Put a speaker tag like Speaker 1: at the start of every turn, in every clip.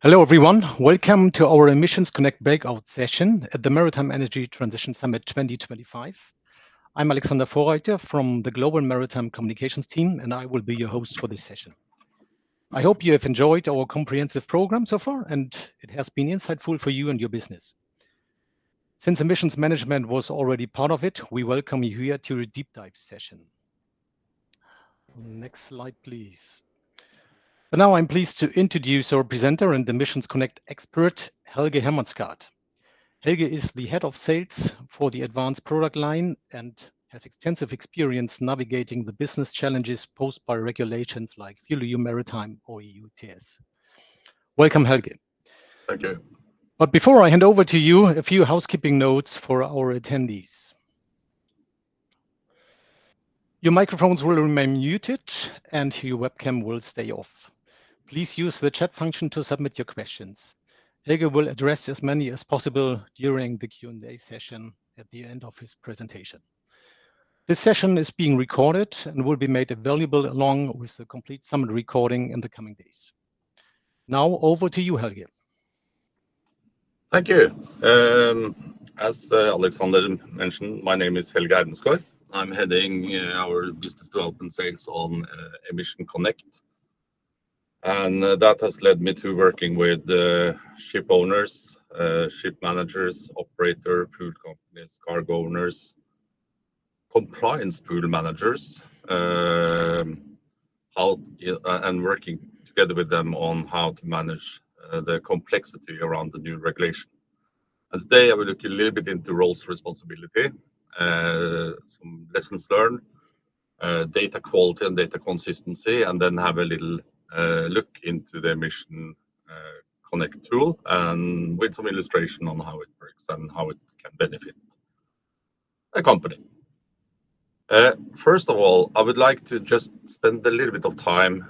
Speaker 1: Hello, everyone. Welcome to our Emissions Connect breakout session at the Maritime Energy Transition Summit 2025. I'm Alexander Vorreiter from the Global Maritime Communications team, and I will be your host for this session. I hope you have enjoyed our comprehensive program so far, and it has been insightful for you and your business. Since emissions management was already part of it, we welcome you here to a deep dive session. Next slide, please. But now I'm pleased to introduce our presenter and Emissions Connect expert, Helge Hermansgaard. Helge is the head of sales for the advanced product line and has extensive experience navigating the business challenges posed by regulations like FuelEU Maritime or EU ETS. Welcome, Helge.
Speaker 2: Thank you.
Speaker 1: But before I hand over to you, a few housekeeping notes for our attendees. Your microphones will remain muted and your webcam will stay off. Please use the chat function to submit your questions. Helge will address as many as possible during the Q&A session at the end of his presentation. This session is being recorded and will be made available along with the complete summit recording in the coming days. Now over to you, Helge.
Speaker 2: Thank you. As Alexander mentioned, my name is Helge Hermansgaard. I'm heading our business development sales on Emission Connect. And that has led me to working with ship owners, ship managers, operator, pool companies, cargo owners, compliance pool managers, and working together with them on how to manage the complexity around the new regulation. And today I will look a little bit into roles responsibility, some lessons learned, data quality and data consistency, and then have a little look into the Emission Connect tool and with some illustration on how it works and how it can benefit a company. First of all, I would like to just spend a little bit of time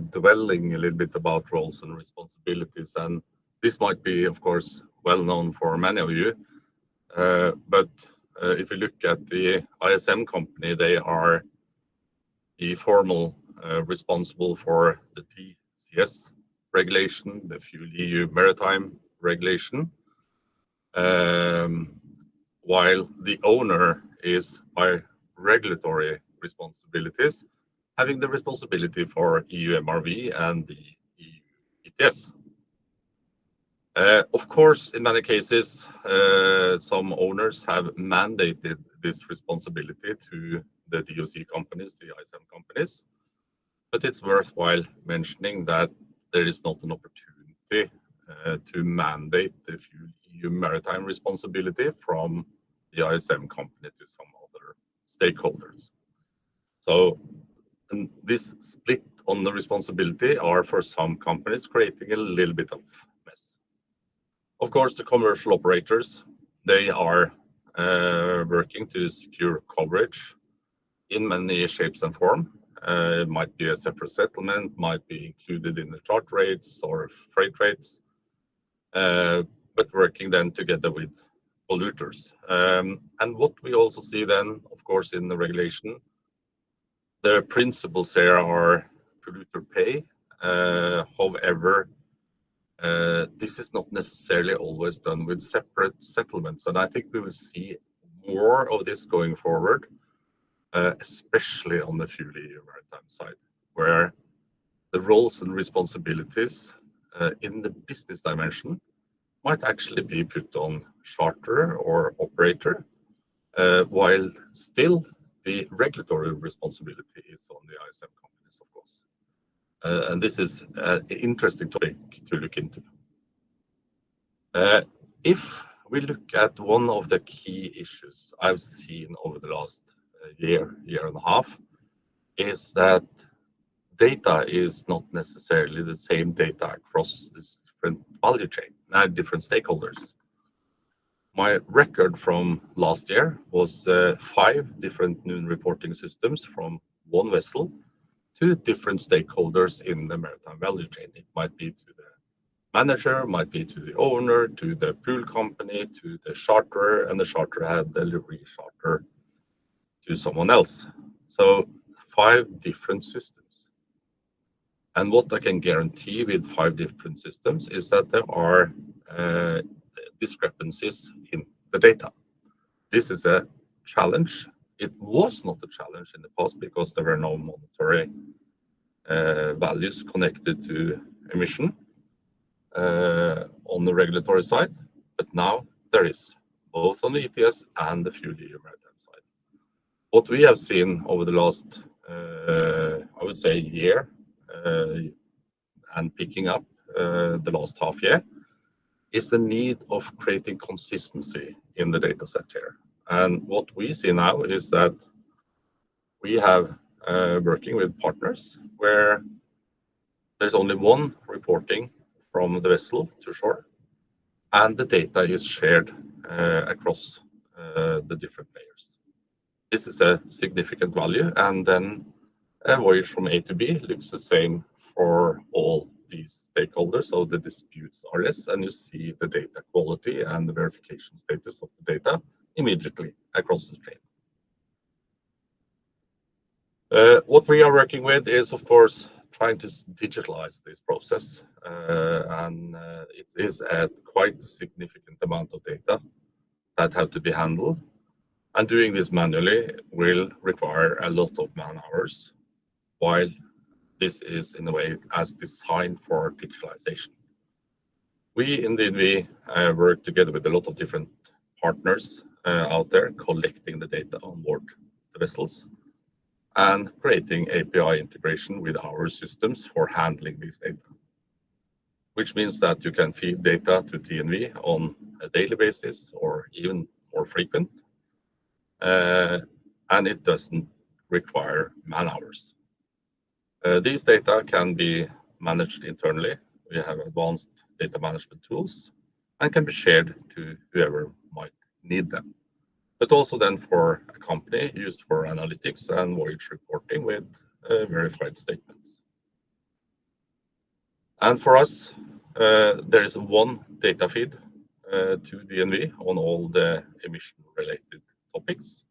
Speaker 2: dwelling a little bit about roles and responsibilities. And this might be, of course, well known for many of you. But if you look at the ISM company, they are the formal responsible for the TCS regulation, the FuelEU Maritime regulation, while the owner is by regulatory responsibilities, having the responsibility for EU MRV and the EU ETS. Of course, in many cases, some owners have mandated this responsibility to the DOC companies, the ISM companies, but it's worthwhile mentioning that there is not an opportunity to mandate the FuelEU Maritime responsibility from the ISM company to some other stakeholders. So this split on the responsibility are for some companies creating a little bit of mess. Of course, the commercial operators, they are working to secure coverage in many shapes and form. It might be a separate settlement, might be included in the charter rates or freight rates, but working then together with polluters. And what we also see then, of course, in the regulation, the principles here are polluter pay. However, this is not necessarily always done with separate settlements. And I think we will see more of this going forward, especially on the FuelEU Maritime side, where the roles and responsibilities in the business dimension might actually be put on charter or operator, while still the regulatory responsibility is on the ISM companies, of course. And this is an interesting topic to look into. If we look at one of the key issues I've seen over the last year and a half, is that data is not necessarily the same data across this different value chain, different stakeholders. My record from last year was 5 different noon reporting systems from one vessel to different stakeholders in the maritime value chain. It might be to the manager, might be to the owner, to the pool company, to the charterer, and the charterer had delivery charter to someone else. So 5 different systems. And what I can guarantee with 5 different systems is that there are discrepancies in the data. This is a challenge. It was not a challenge in the past because there were no monetary values connected to emission on the regulatory side, but now there is, both on the ETS and the FuelEU Maritime side. What we have seen over the last, I would say, year, and picking up the last half year, is the need of creating consistency in the data set here. And what we see now is that we have working with partners where there's only one reporting from the vessel to shore, and the data is shared across the different players. This is a significant value, and then a voyage from A to B looks the same for all these stakeholders, so the disputes are less, and you see the data quality and the verification status of the data immediately across the stream. What we are working with is, of course, trying to digitalize this process, and it is a quite significant amount of data that have to be handled. And doing this manually will require a lot of man hours, while this is in a way as designed for digitalization. We in DNV work together with a lot of different partners out there collecting the data on board the vessels and creating API integration with our systems for handling this data, which means that you can feed data to DNV on a daily basis or even more frequent, and it doesn't require man hours. These data can be managed internally. We have advanced data management tools and can be shared to whoever might need them. But also then for a company used for analytics and voyage reporting with verified statements. And for us, there is one data feed to DNV on all the emission-related topics.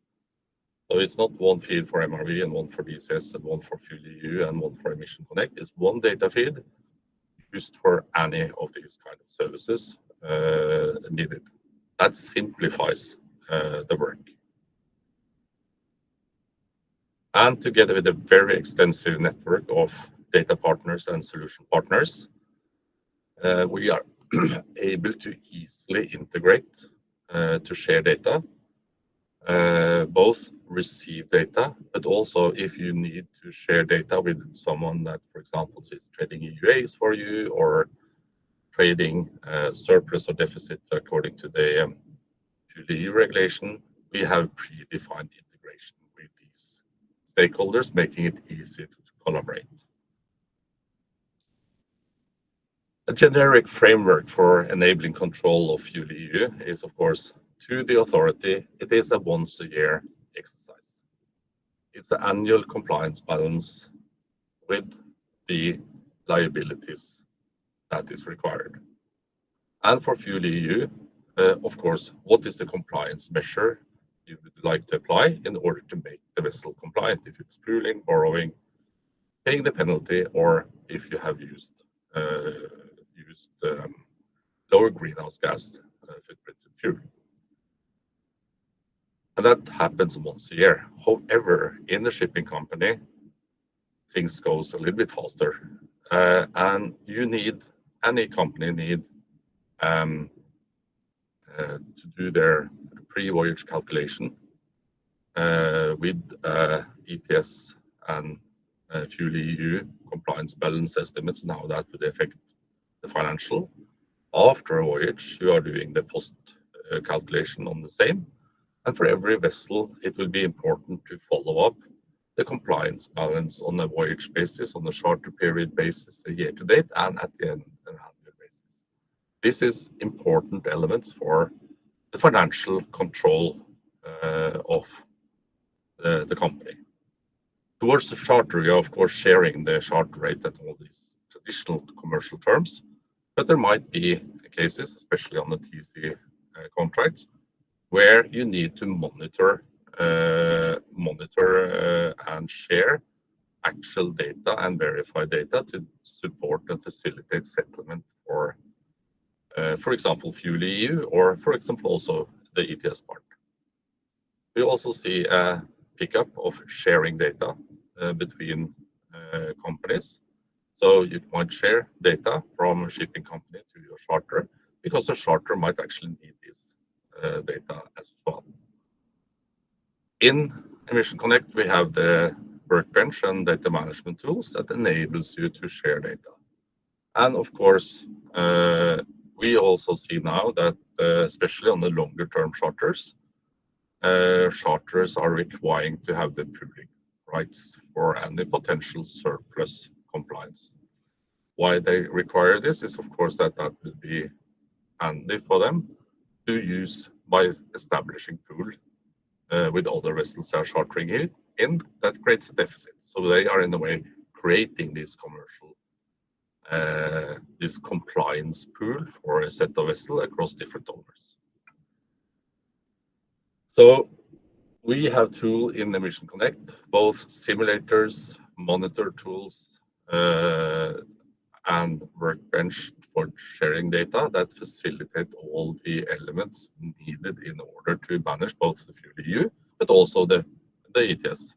Speaker 2: So it's not one feed for MRV and one for DCS and one for FuelEU and one for Emission Connect. It's one data feed used for any of these kind of services needed. That simplifies the work. And together with a very extensive network of data partners and solution partners, we are able to easily integrate to share data, both receive data, but also if you need to share data with someone that, for example, is trading EUAs for you or trading surplus or deficit according to the FuelEU regulation, we have predefined integration with these stakeholders, making it easy to collaborate. A generic framework for enabling control of FuelEU is, of course, to the authority, it is a once-a-year exercise. It's an annual compliance balance with the liabilities that is required. And for FuelEU, of course, what is the compliance measure you would like to apply in order to make the vessel compliant? If it's fueling, borrowing, paying the penalty, or if you have used lower greenhouse gas footprint fuel. And that happens once a year. However, in the shipping company, things goes a little bit faster, and any company need to do their pre-voyage calculation with ETS and FuelEU compliance balance estimates, and how that would affect the financial. After a voyage, you are doing the post calculation on the same. And for every vessel, it will be important to follow up the compliance balance on a voyage basis, on a shorter period basis, a year to date, and at the end, an annual basis. This is important elements for the financial control of the company. Towards the charter, you are of course sharing the charter rate at all these traditional commercial terms, but there might be cases, especially on the TC contracts, where you need to monitor and share actual data and verified data to support and facilitate settlement for example, FuelEU, or for example, also the ETS part. We also see a pickup of sharing data between companies. So you might share data from a shipping company to your charter, because the charter might actually need this data as well. In Emission Connect, we have the workbench and data management tools that enables you to share data. And of course, we also see now that, especially on the longer term charters, charters are requiring to have the pooling rights for any potential surplus compliance. Why they require this is, of course, that would be handy for them to use by establishing pool with other vessels they are chartering in. That creates a deficit. So they are in a way creating this commercial, this compliance pool for a set of vessels across different owners. So we have tools in Emission Connect, both simulators, monitor tools, and workbench for sharing data that facilitate all the elements needed in order to manage both the FuelEU, but also the ETS.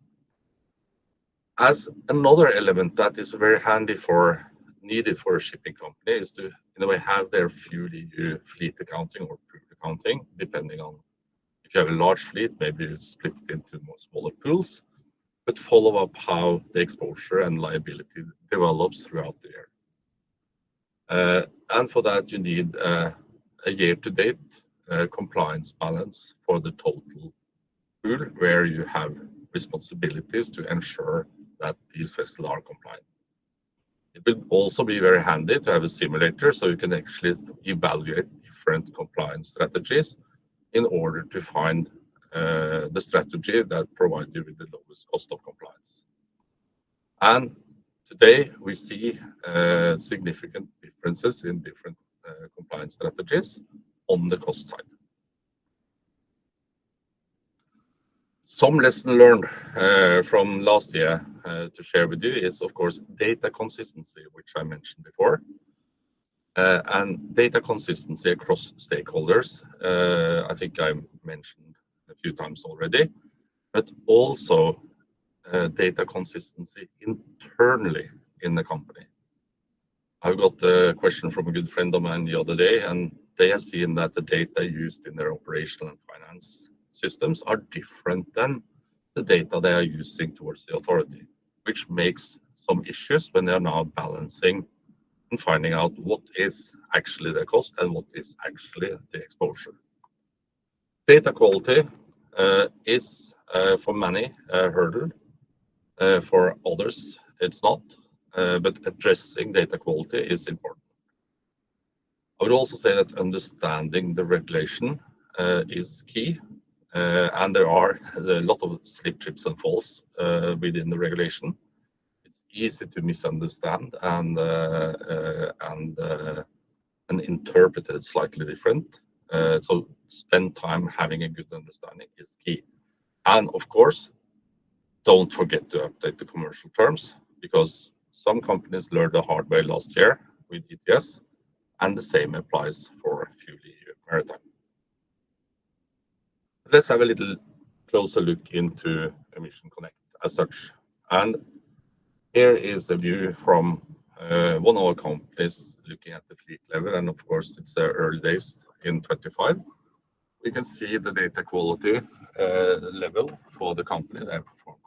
Speaker 2: As another element that is very handy needed for a shipping company is to, in a way, have their FuelEU fleet accounting or pool accounting, depending on if you have a large fleet, maybe you split it into more smaller pools, but follow up how the exposure and liability develops throughout the year. And for that, you need a year-to-date compliance balance for the total pool, where you have responsibilities to ensure that these vessels are compliant. It will also be very handy to have a simulator, so you can actually evaluate different compliance strategies in order to find the strategy that provides you with the lowest cost of compliance. And today we see significant differences in different compliance strategies on the cost side. Some lesson learned from last year to share with you is, of course, data consistency, which I mentioned before. And data consistency across stakeholders, I think I mentioned a few times already, but also data consistency internally in the company. I got a question from a good friend of mine the other day, and they have seen that the data used in their operational and finance systems are different than the data they are using towards the authority, which makes some issues when they are now balancing and finding out what is actually the cost and what is actually the exposure. Data quality is for many a hurdle. For others, it's not, but addressing data quality is important. I would also say that understanding the regulation is key, and there are a lot of slip, trips, and falls within the regulation. It's easy to misunderstand and interpret it slightly different. So spend time having a good understanding is key. And of course, don't forget to update the commercial terms, because some companies learned the hard way last year with ETS, and the same applies for FuelEU Maritime. Let's have a little closer look into Emission Connect as such. And here is a view from one of our companies looking at the fleet level, and of course it's early days in 25. We can see the data quality level for the company. They have performed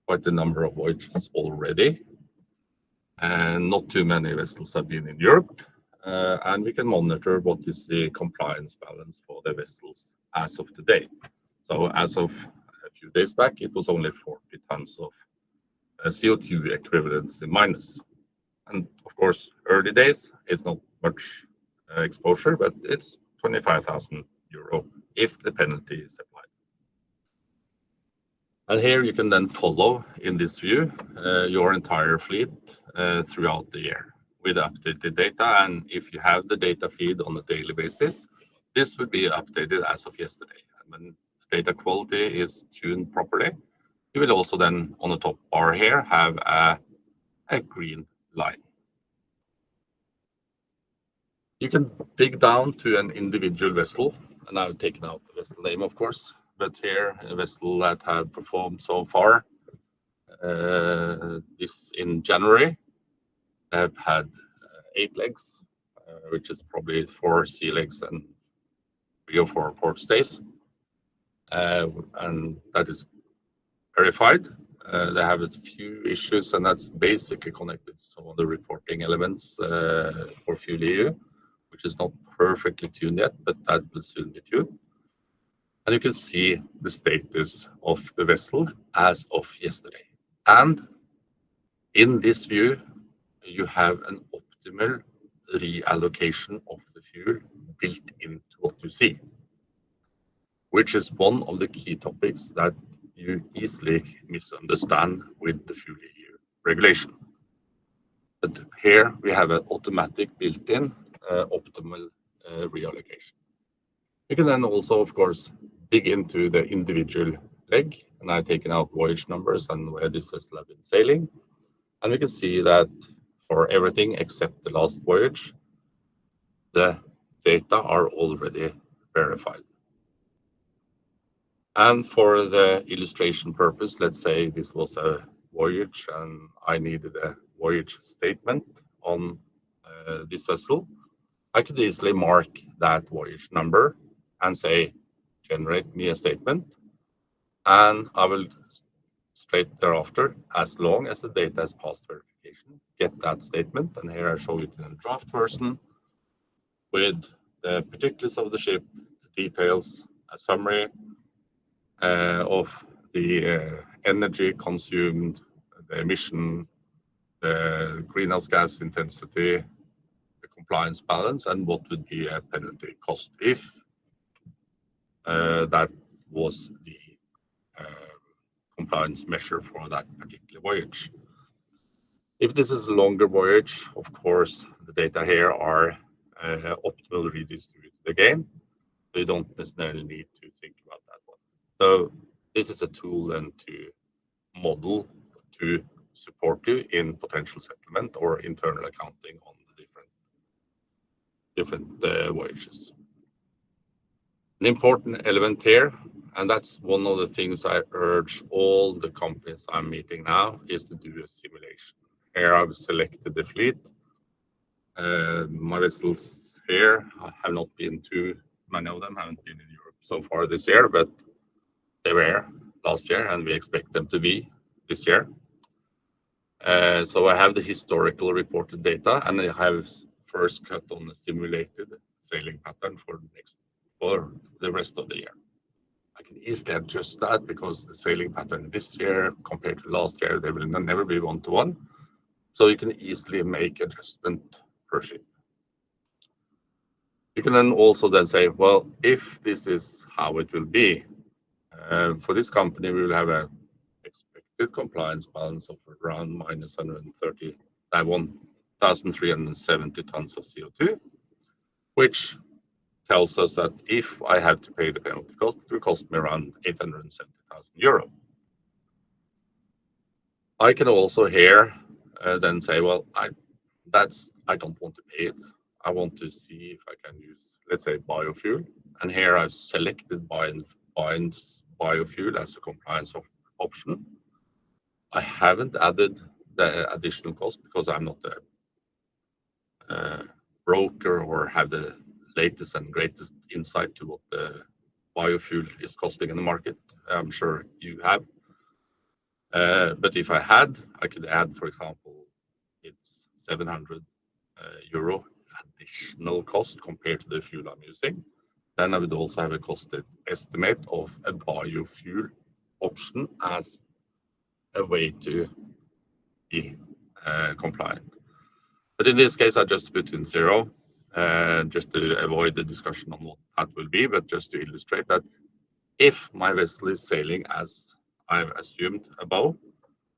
Speaker 2: quite a number of voyages already, and not too many vessels have been in Europe. And we can monitor what is the compliance balance for the vessels as of today. So as of a few days back, it was only 40 tons of CO2 equivalents in minus. And of course, early days, it's not much exposure, but it's 25,000 euro if the penalty is applied. And here you can then follow in this view your entire fleet throughout the year with updated data. And if you have the data feed on a daily basis, this would be updated as of yesterday. And when data quality is tuned properly, You will also then, on the top bar here, have a green line. You can dig down to an individual vessel, and I've taken out the vessel name, of course, but here, a vessel that had performed so far this in January, have had 8 legs, which is probably 4 sea legs and 3 or 4 port stays, and that is verified. They have a few issues, and that's basically connected to some of the reporting elements for FuelEU, which is not perfectly tuned yet, but that will soon be tuned. And you can see the status of the vessel as of yesterday. And in this view, you have an optimal reallocation of the fuel built into what you see, which is one of the key topics that you easily misunderstand with the FuelEU regulation. But here we have an automatic built-in optimal reallocation. You can then also, of course, dig into the individual leg, and I've taken out voyage numbers and where this vessel has been sailing. And we can see that for everything except the last voyage, the data are already verified. And for the illustration purpose, let's say this was a voyage and I needed a voyage statement on this vessel. I could easily mark that voyage number and say, generate me a statement. And I will straight thereafter, as long as the data has passed verification, get that statement. And here I show it in a draft version with the particulars of the ship, the details, a summary of the energy consumed, the emission, the greenhouse gas intensity, the compliance balance, and what would be a penalty cost if that was the compliance measure for that particular voyage. If this is a longer voyage, of course, the data here are optimally redistributed again. So you don't necessarily need to think about that one. So this is a tool then to model to support you in potential settlement or internal accounting on the different voyages. An important element here, and that's one of the things I urge all the companies I'm meeting now, is to do a simulation. Here I've selected the fleet. My vessels here have not been too many of them haven't been in Europe so far this year, but they were last year, and we expect them to be this year. So I have the historical reported data, and I have first cut on the simulated sailing pattern for the rest of the year. I can easily adjust that because the sailing pattern this year compared to last year, they will never be one-to-one. So you can easily make adjustment per ship. You can then also then say, well, if this is how it will be, for this company, we will have an expected compliance balance of around minus 1,370 tons of CO2, which tells us that if I have to pay the penalty cost, it will cost me around 870,000 euro. I can also here then say, well, I don't want to pay it. I want to see if I can use, let's say, biofuel. And here I've selected biofuel as a compliance option. I haven't added the additional cost because I'm not a broker or have the latest and greatest insight to what the biofuel is costing in the market. I'm sure you have. But if I had, I could add, for example, it's 700 euro additional cost compared to the fuel I'm using. Then I would also have a cost estimate of a biofuel option as a way to be compliant. But in this case, I just put in 0, just to avoid the discussion on what that will be, but just to illustrate that if my vessel is sailing as I've assumed above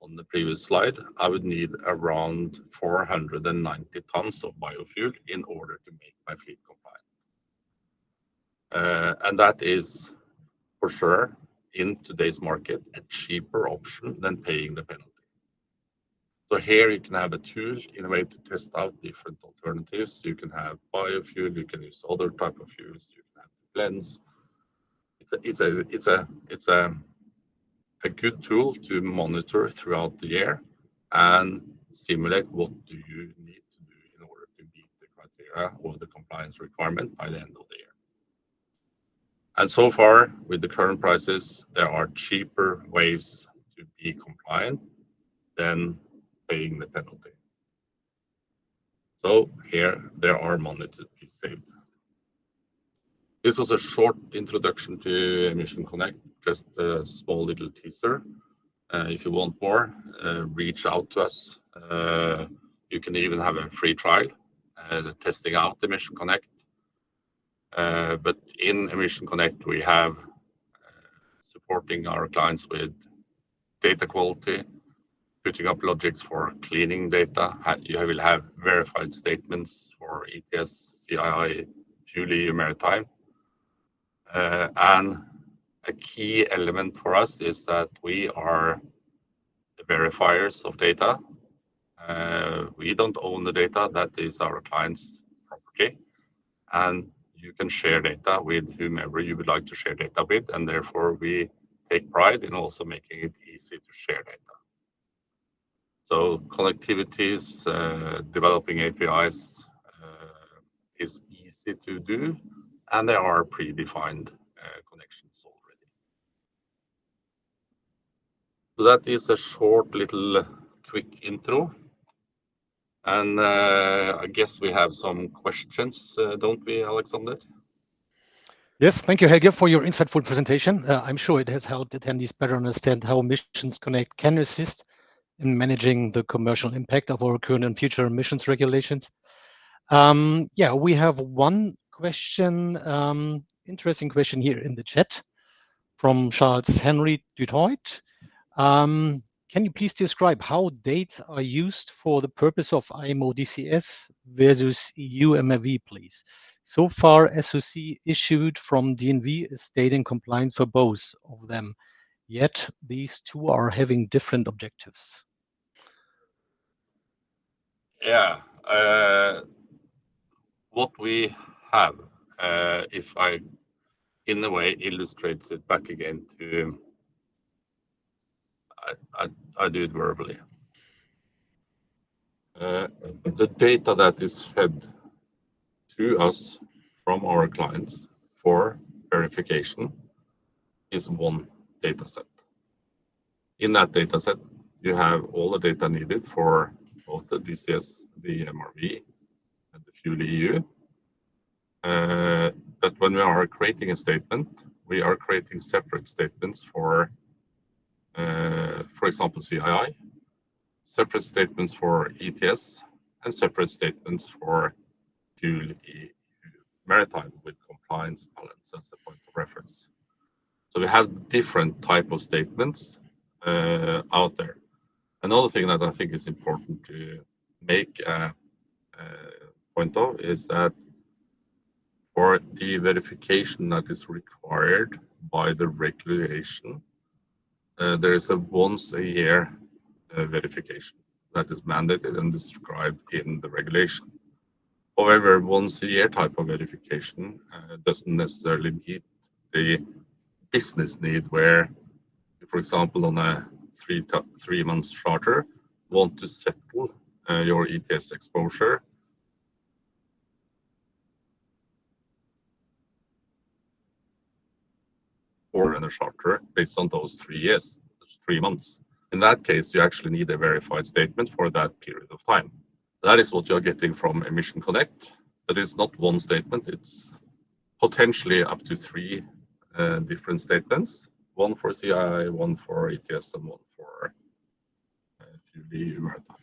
Speaker 2: on the previous slide, I would need around 490 tons of biofuel in order to make my fleet compliant. And that is for sure in today's market a cheaper option than paying the penalty. So here you can have a tool in a way to test out different alternatives. You can have biofuel, you can use other type of fuels, you can have blends. It's a good tool to monitor throughout the year and simulate what do you need to do in order to meet the criteria or the compliance requirement by the end of the year. And so far, with the current prices, there are cheaper ways to be compliant than paying the penalty. So here, there are money to be saved. This was a short introduction to Emission Connect, just a small little teaser. If you want more, reach out to us. You can even have a free trial testing out Emission Connect. But in Emission Connect, we have supporting our clients with data quality, putting up logics for cleaning data. You will have verified statements for ETS, CII, FuelEU, Maritime. And a key element for us is that we are the verifiers of data. We don't own the data, that is our client's property. And you can share data with whomever you would like to share data with, and therefore we take pride in also making it easy to share data. So connectivities, developing APIs is easy to do, and there are predefined connections already. So that is a short little quick intro. And I guess we have some questions, don't we, Alexander?
Speaker 1: Yes, thank you, Helge, for your insightful presentation. I'm sure it has helped attendees better understand how Emissions Connect can assist in managing the commercial impact of our current and future emissions regulations. Yeah, we have one question, interesting question here in the chat from Charles Henry Dutoit. Can you please describe how dates are used for the purpose of IMO DCS versus EU MRV, please? So far, SOC issued from DNV is stating compliance for both of them, yet these two are having different objectives.
Speaker 2: Yeah, what we have, if I, in a way, illustrates it back again to, I do it verbally. The data that is fed to us from our clients for verification is one data set. In that data set, you have all the data needed for both the DCS, the MRV, and the FuelEU. But when we are creating a statement, we are creating separate statements for example, CII, separate statements for ETS, and separate statements for FuelEU Maritime with compliance balance as the point of reference. So we have different type of statements out there. Another thing that I think is important to make a point of is that for the verification that is required by the regulation, there is a once a year verification that is mandated and described in the regulation. However, once a year type of verification doesn't necessarily meet the business need where, for example, on a 3 months charter, want to settle your ETS exposure or in a charter based on those 3 years, 3 months. In that case, you actually need a verified statement for that period of time. That is what you're getting from Emission Connect. But it's not one statement, it's potentially up to 3 different statements, one for CII, one for ETS, and one for FuelEU Maritime.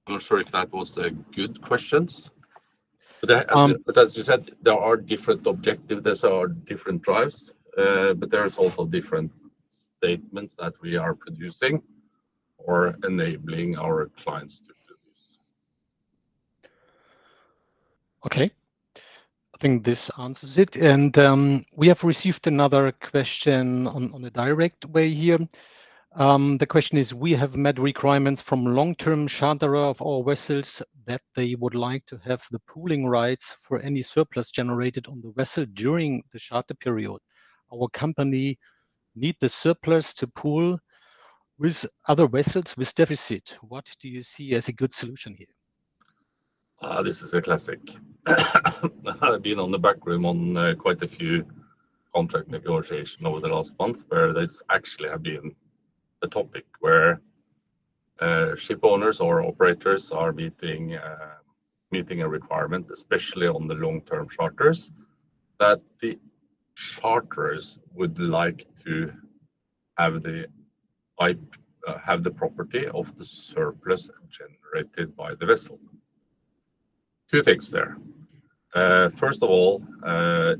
Speaker 2: I'm not sure if that was a good questions. But as you said, there are different objectives, there are different drives, but there's also different statements that we are producing or enabling our clients to produce.
Speaker 1: Okay. think this answers it. And we have received another question on a direct way here. The question is, we have met requirements from long-term charterer of our vessels that they would like to have the pooling rights for any surplus generated on the vessel during the charter period. Our company need the surplus to pool with other vessels with deficit. What do you see as a good solution here?
Speaker 2: This is a classic. I've been on the back room on quite a few contract negotiation over the last month where this actually have been a topic where ship owners or operators are meeting a requirement, especially on the long-term charters, that the charterers would like to have the property of the surplus generated by the vessel. Two things there. First of all,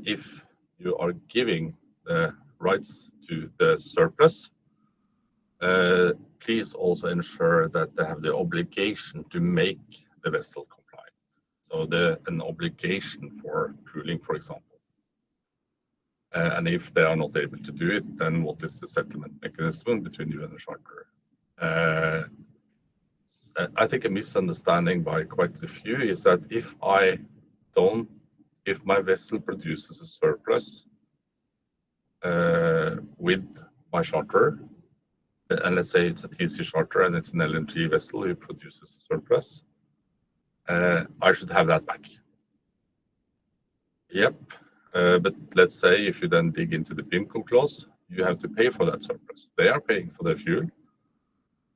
Speaker 2: if you are giving the rights to the surplus, please also ensure that they have the obligation to make the vessel compliant. So an obligation for pooling, for example. And if they are not able to do it, then what is the settlement mechanism between you and the charterer? I think a misunderstanding by quite a few is that if my vessel produces a surplus with my charterer, and let's say it's a TC charter and it's an LNG vessel who produces a surplus, I should have that back. Yep, but let's say if you then dig into the PIMCO clause, you have to pay for that surplus. They are paying for the fuel,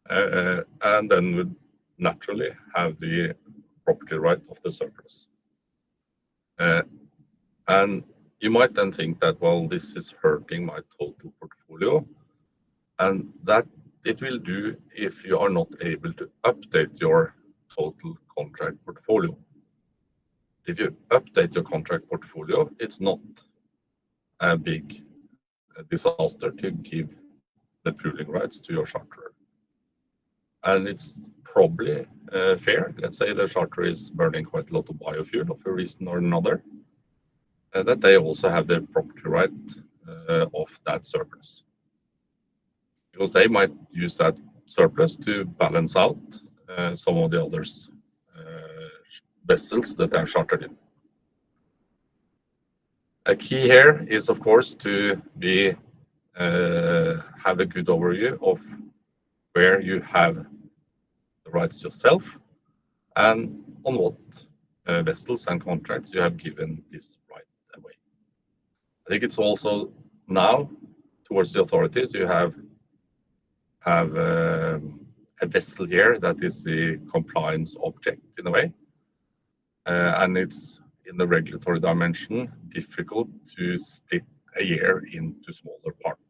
Speaker 2: and then would naturally have the property right of the surplus. And you might then think that, well, this is hurting my total portfolio, and that it will do if you are not able to update your total contract portfolio. If you update your contract portfolio, it's not a big disaster to give the pooling rights to your charterer. And it's probably fair. Let's say the charterer is burning quite a lot of biofuel of a reason or another, that they also have the property right of that surplus. Because they might use that surplus to balance out some of the others vessels that are chartered in. A key here is, of course, to have a good overview of where you have the rights yourself and on what vessels and contracts you have given this right away. I think it's also now towards the authorities, you have a vessel here that is the compliance object in a way, and it's in the regulatory dimension difficult to split a year into smaller parts.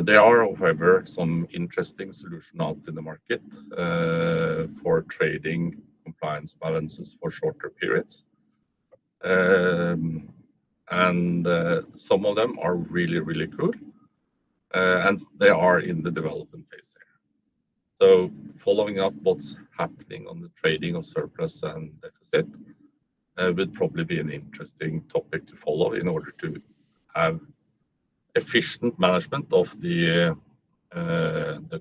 Speaker 2: There are, however, some interesting solutions out in the market for trading compliance balances for shorter periods. And some of them are really, really cool. And they are in the development phase there. So following up what's happening on the trading of surplus and deficit would probably be an interesting topic to follow in order to have efficient management of the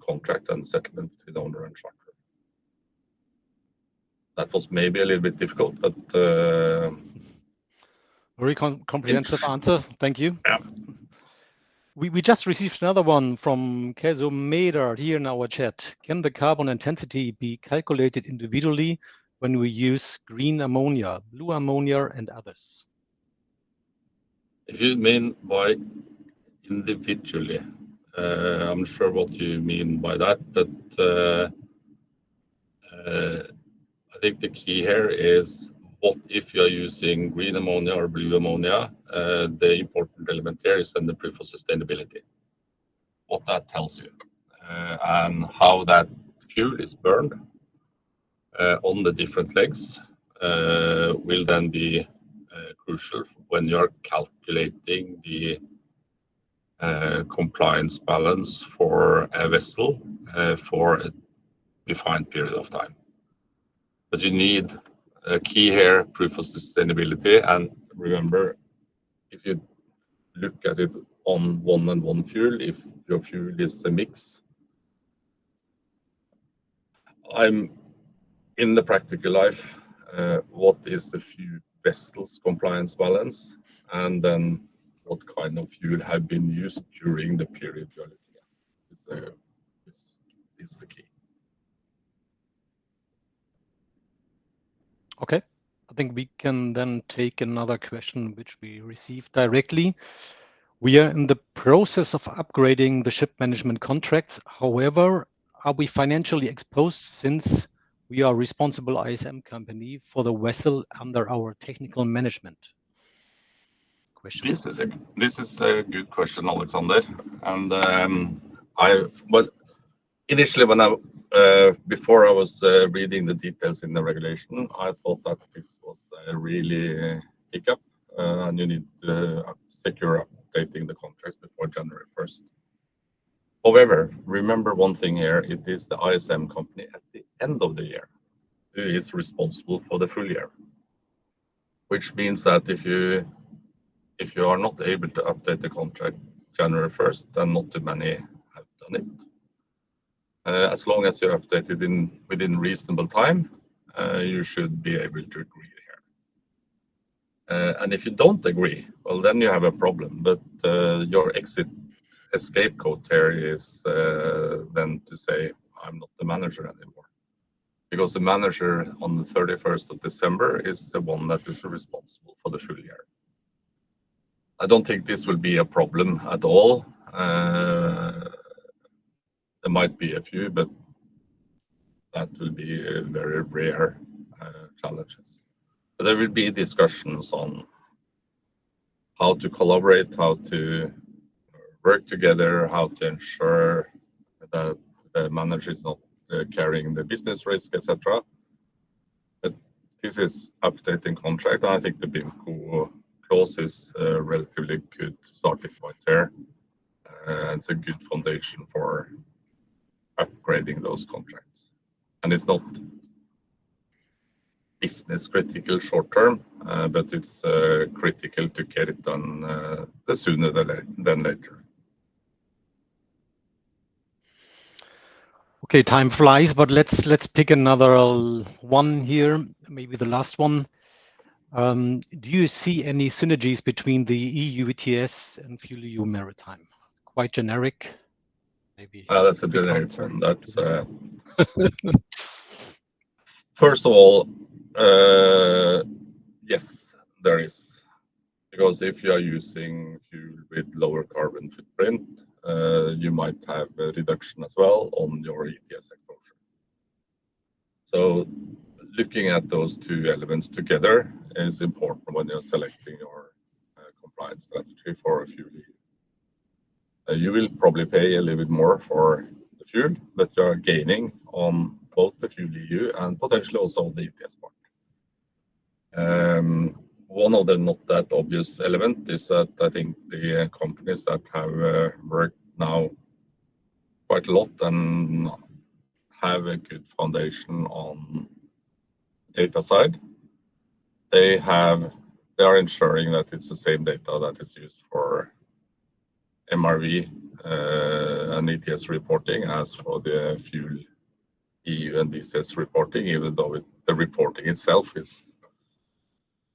Speaker 2: contract and settlement with owner and charter. That was maybe a little bit difficult, but
Speaker 1: very comprehensive answer. Thank you.
Speaker 2: Yeah.
Speaker 1: We just received another one from Kezo Meder here in our chat. Can the carbon intensity be calculated individually when we use green ammonia, blue ammonia, and others?
Speaker 2: If you mean by individually, I'm sure what you mean by that, but I think the key here is what if you are using green ammonia or blue ammonia. The important element here is then the proof of sustainability, what that tells you, and how that fuel is burned on the different legs will then be crucial when you are calculating the compliance balance for a vessel for a defined period of time. But you need key here, proof of sustainability. And remember, if you look at it on one and one fuel, if your fuel is a mix, I'm in the practical life, what is the fuel vessels compliance balance, and then what kind of fuel have been used during the period you're looking at is the key.
Speaker 1: Okay, I think we can then take another question which we received directly. We are in the process of upgrading the ship management contracts. However, are we financially exposed since we are responsible ISM company for the vessel under our technical management? Question.
Speaker 2: This is a good question, Alexander. And initially when before I was reading the details in the regulation, I thought that this was a really hiccup, and you need to secure updating the contracts before January 1st. However, remember one thing here, it is the ISM company at the end of the year who is responsible for the full year, which means that if you are not able to update the contract January 1st, then not too many have done it. As long as you update it within reasonable time, you should be able to agree here. And if you don't agree, well, then you have a problem. But your escape code here is then to say, I'm not the manager anymore. Because the manager on the 31st of December is the one that is responsible for the full year. I don't think this will be a problem at all. There might be a few, but that will be very rare challenges. But there will be discussions on how to collaborate, how to work together, how to ensure that the manager is not carrying the business risk, etc. But this is updating contract. I think the BIMCO clause is a relatively good starting point there. It's a good foundation for upgrading those contracts. And it's not business critical short term, but it's critical to get it done the sooner than later.
Speaker 1: Okay, time flies, but let's pick another one here, maybe the last one. Do you see any synergies between the EU ETS and FuelEU Maritime? Quite generic, maybe.
Speaker 2: That's a generic one. That's first of all, yes, there is, because if you are using fuel with lower carbon footprint, you might have a reduction as well on your ETS exposure. So looking at those two elements together is important when you're selecting your compliance strategy for a FuelEU. You will probably pay a little bit more for the fuel, but you are gaining on both the FuelEU and potentially also the ETS part. One of the not that obvious element is that I think the companies that have worked now quite a lot and have a good foundation on data side, they are ensuring that it's the same data that is used for MRV and ETS reporting as for the FuelEU and DCS reporting, even though the reporting itself is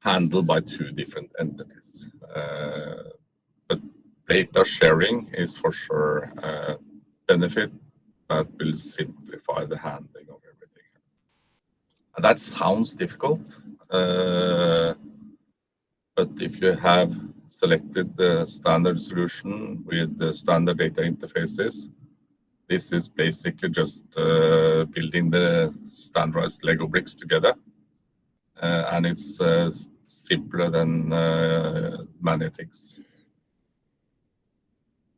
Speaker 2: handled by two different entities. But data sharing is for sure a benefit that will simplify the handling of everything. And that sounds difficult, but if you have selected the standard solution with the standard data interfaces, this is basically just building the standardized Lego bricks together. And it's simpler than many things.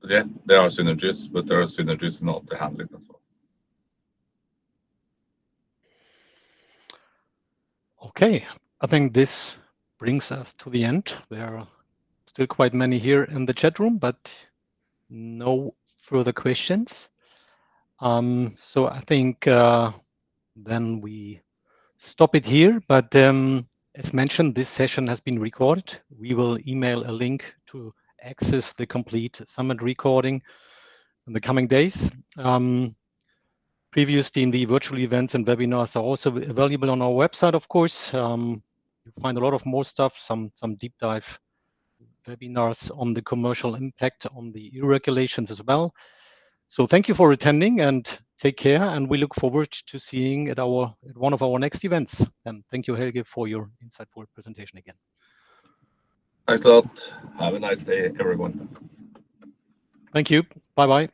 Speaker 2: But yeah, there are synergies, but there are synergies in how to handle it as well.
Speaker 1: Okay, I think this brings us to the end. There are still quite many here in the chat room, but no further questions. So I think then we stop it here, but as mentioned, this session has been recorded. We will email a link to access the complete summit recording in the coming days. Previous DMD virtual events and webinars are also available on our website, of course. You find a lot of more stuff, some deep dive webinars on the commercial impact on the EU regulations as well. So thank you for attending and take care. And we look forward to seeing at one of our next events. And thank you, Helge, for your insightful presentation again.
Speaker 2: Thanks a lot. Have a nice day, everyone.
Speaker 1: Thank you. Bye-bye.